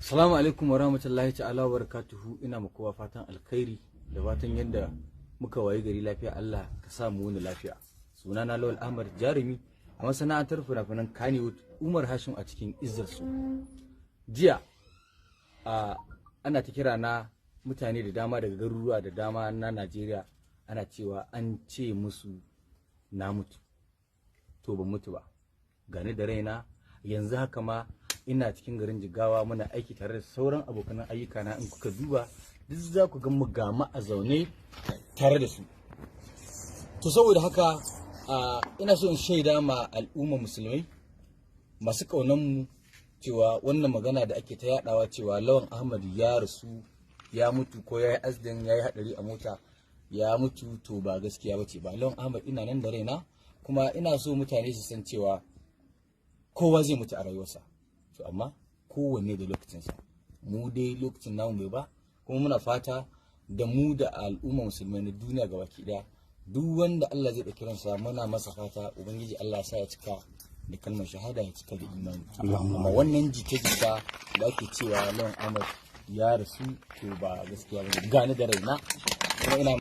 Assalamu alaikum wa rahmatullahi ta'ala wa barakatuhu. Ina muku kowa fatan alkhairi da fatan yadda muka wayi gari lafiya. Allah ka sa mu wani lafiya. Sunana Lawal Ahmad Jarumi a masana'antar fina-finan Kannywood, Umar Hashim a cikin izzarsu. Jiya ana ta kira na mutane da dama daga garuruwa da dama na Najeriya, ana cewa an ce musu na mutu. To ban mutu ba, gani da raina yanzu haka ma ina cikin garin Jigawa, muna aiki tare da sauran abokan ayyuka na. In kuka duba duk za ku ga mu gama a zaune tare da su. To saboda haka ina so in shaida ma al'umma musulmai masu kaunan mu cewa wannan magana da ake ta yadawa cewa Lawan Ahmad ya rasu, ya mutu, ko ya yi accident, ya yi hadari a mota, ya mutu, to ba gaskiya bace ba. Lawan Ahmad ina nan da raina, kuma ina so mutane su san cewa kowa zai mutu a rayuwarsa, to amma kowanne da lokacinsa. Mu dai lokacin namu bai ba, kuma muna fata da mu da al'umma musulmai na duniya gabaki daya, duk wanda Allah zai ɗauki ransa muna masa fata ubangiji Allah sa ya cika da kalmar shahada, ya cika da imani. Amma wannan jita-jita da ake cewa Lawan Ahmad ya rasu, to ba gaskiya ba. Gani da raina kuma ina